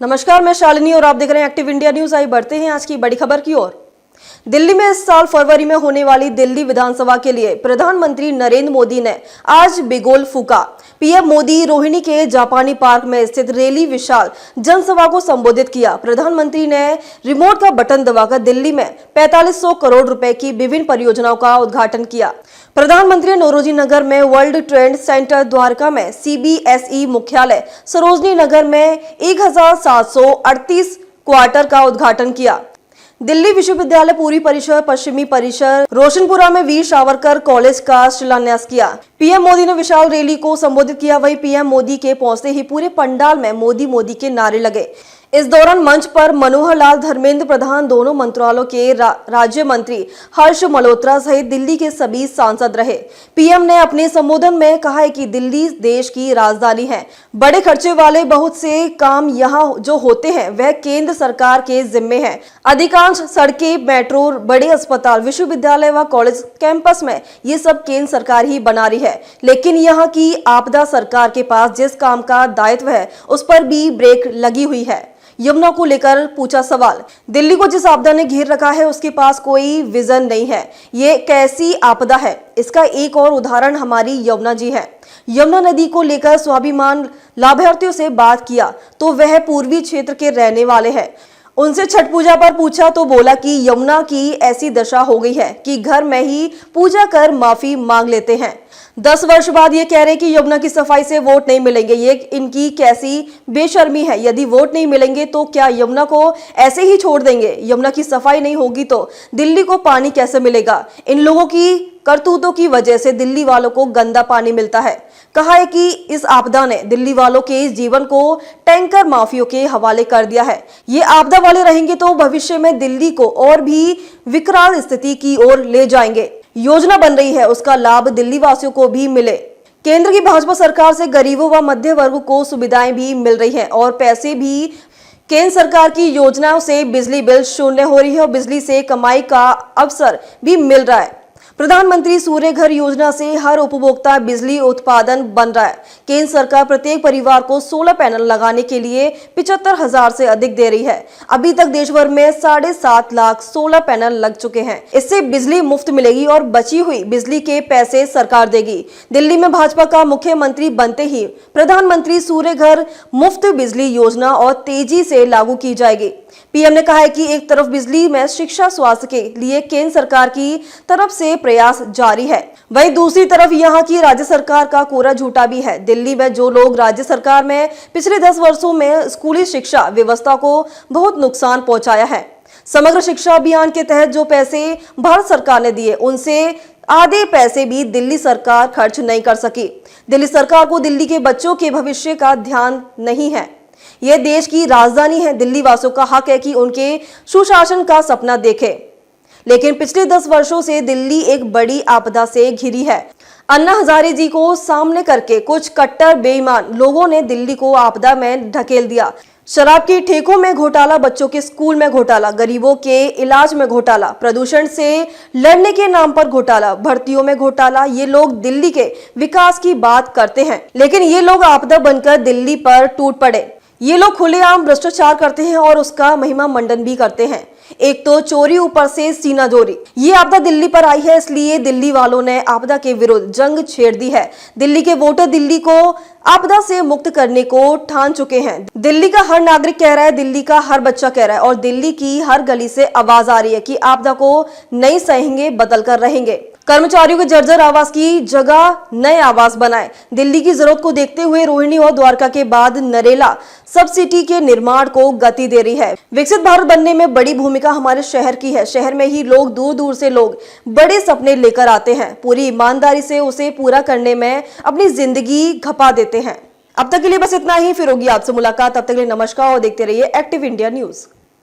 नमस्कार, मैं शालिनी और आप देख रहे हैं एक्टिव इंडिया न्यूज। आइए बढ़ते हैं आज की बड़ी खबर की ओर। दिल्ली में इस साल फरवरी में होने वाली दिल्ली विधानसभा के लिए प्रधानमंत्री नरेंद्र मोदी ने आज बिगुल फूंका। पीएम मोदी रोहिणी के जापानी पार्क में स्थित रेली विशाल जनसभा को संबोधित किया। प्रधानमंत्री ने रिमोट का बटन दबाकर दिल्ली में 4500 करोड़ रुपए की विभिन्न परियोजनाओं का उद्घाटन किया। प्रधानमंत्री नौरोजी नगर में वर्ल्ड ट्रेड सेंटर, द्वारका में CBSE मुख्यालय, सरोजनी नगर में 1738 क्वार्टर का उद्घाटन किया। दिल्ली विश्वविद्यालय पूरी परिसर, पश्चिमी परिसर, रोशनपुरा में वीर सावरकर कॉलेज का शिलान्यास किया। पीएम मोदी ने विशाल रैली को संबोधित किया। वहीं पीएम मोदी के पहुंचते ही पूरे पंडाल में मोदी मोदी के नारे लगे। इस दौरान मंच पर मनोहर लाल, धर्मेंद्र प्रधान, दोनों मंत्रालयों के राज्य मंत्री हर्ष मल्होत्रा सहित दिल्ली के सभी सांसद रहे। पीएम ने अपने संबोधन में कहा है कि दिल्ली देश की राजधानी है। बड़े खर्चे वाले बहुत से काम यहाँ जो होते हैं वह केंद्र सरकार के जिम्मे है। अधिकांश सड़कें, मेट्रो, बड़े अस्पताल, विश्वविद्यालय व कॉलेज कैंपस में ये सब केंद्र सरकार ही बना रही है। लेकिन यहाँ की आपदा सरकार के पास जिस काम का दायित्व है उस पर भी ब्रेक लगी हुई है। यमुना को लेकर पूछा सवाल। दिल्ली को जिस आपदा ने घेर रखा है उसके पास कोई विजन नहीं है। ये कैसी आपदा है? इसका एक और उदाहरण हमारी यमुना जी है। यमुना नदी को लेकर स्वाभिमान लाभार्थियों से बात किया तो वह पूर्वी क्षेत्र के रहने वाले हैं। उनसे छठ पूजा पर पूछा तो बोला कि यमुना की ऐसी दशा हो गई है कि घर में ही पूजा कर माफी मांग लेते हैं। 10 वर्ष बाद ये कह रहे कि यमुना की सफाई से वोट नहीं मिलेंगे। ये इनकी कैसी बेशर्मी है। यदि वोट नहीं मिलेंगे तो क्या यमुना को ऐसे ही छोड़ देंगे? यमुना की सफाई नहीं होगी तो दिल्ली को पानी कैसे मिलेगा? इन लोगों की करतूतों की वजह से दिल्ली वालों को गंदा पानी मिलता है। कहा है कि इस आपदा ने दिल्ली वालों के जीवन को टैंकर माफियों के हवाले कर दिया है। ये आपदा वाले रहेंगे तो भविष्य में दिल्ली को और भी विकराल स्थिति की ओर ले जाएंगे। योजना बन रही है, उसका लाभ दिल्ली वासियों को भी मिले। केंद्र की भाजपा सरकार से गरीबों व मध्य वर्ग को सुविधाएं भी मिल रही हैं और पैसे भी केंद्र सरकार की योजनाओं से बिजली बिल शून्य हो रही है और बिजली से कमाई का अवसर भी मिल रहा है। प्रधानमंत्री सूर्य घर योजना से हर उपभोक्ता बिजली उत्पादन बन रहा है। केंद्र सरकार प्रत्येक परिवार को 16 पैनल लगाने के लिए 75,000 से अधिक दे रही है। अभी तक देश भर में 7.5 लाख 16 पैनल लग चुके हैं। इससे बिजली मुफ्त मिलेगी और बची हुई बिजली के पैसे सरकार देगी। दिल्ली में भाजपा का मुख्यमंत्री बनते ही प्रधानमंत्री सूर्य घर मुफ्त बिजली योजना और तेजी से लागू की जाएगी। पीएम ने कहा है कि एक तरफ बिजली में शिक्षा, स्वास्थ्य के लिए केंद्र सरकार की तरफ से प्रयास जारी है, वहीं दूसरी तरफ यहाँ की राज्य सरकार का कोरा झूठा भी है। दिल्ली में जो लोग राज्य सरकार में पिछले 10 वर्षों में स्कूली शिक्षा व्यवस्था को बहुत नुकसान पहुंचाया है। समग्र शिक्षा अभियान के तहत जो पैसे भारत सरकार ने दिए उनसे आधे पैसे भी दिल्ली सरकार खर्च नहीं कर सकी। दिल्ली सरकार को दिल्ली के बच्चों के भविष्य का ध्यान नहीं है। यह देश की राजधानी है। दिल्ली वासियों का हक है कि उनके सुशासन का सपना देखें। लेकिन पिछले 10 वर्षों से दिल्ली एक बड़ी आपदा से घिरी है। अन्ना हजारे जी को सामने करके कुछ कट्टर बेईमान लोगों ने दिल्ली को आपदा में ढकेल दिया। शराब के ठेकों में घोटाला, बच्चों के स्कूल में घोटाला, गरीबों के इलाज में घोटाला, प्रदूषण से लड़ने के नाम पर घोटाला, भर्तियों में घोटाला। ये लोग दिल्ली के विकास की बात करते हैं, लेकिन ये लोग आपदा बनकर दिल्ली पर टूट पड़े। ये लोग खुलेआम भ्रष्टाचार करते हैं और उसका महिमा मंडन भी करते हैं। एक तो चोरी, ऊपर से सीना जोरी। ये आपदा दिल्ली पर आई है, इसलिए दिल्ली वालों ने आपदा के विरुद्ध जंग छेड़ दी है। दिल्ली के वोटर दिल्ली को आपदा से मुक्त करने को ठान चुके हैं। दिल्ली का हर नागरिक कह रहा है, दिल्ली का हर बच्चा कह रहा है और दिल्ली की हर गली से आवाज आ रही है कि आपदा को नहीं सहेंगे, बदल कर रहेंगे। कर्मचारियों के जर्जर आवास की जगह नए आवास बनाए। दिल्ली की जरूरत को देखते हुए रोहिणी और द्वारका के बाद नरेला सब सिटी के निर्माण को गति दे रही है। विकसित भारत बनने में बड़ी भूमिका हमारे शहर की है। शहर में ही लोग दूर दूर से लोग बड़े सपने लेकर आते हैं, पूरी ईमानदारी से उसे पूरा करने में अपनी जिंदगी खपा देते हैं। अब तक के लिए बस इतना ही। फिर होगी आपसे मुलाकात। तब तक के लिए नमस्कार और देखते रहिए एक्टिव इंडिया न्यूज।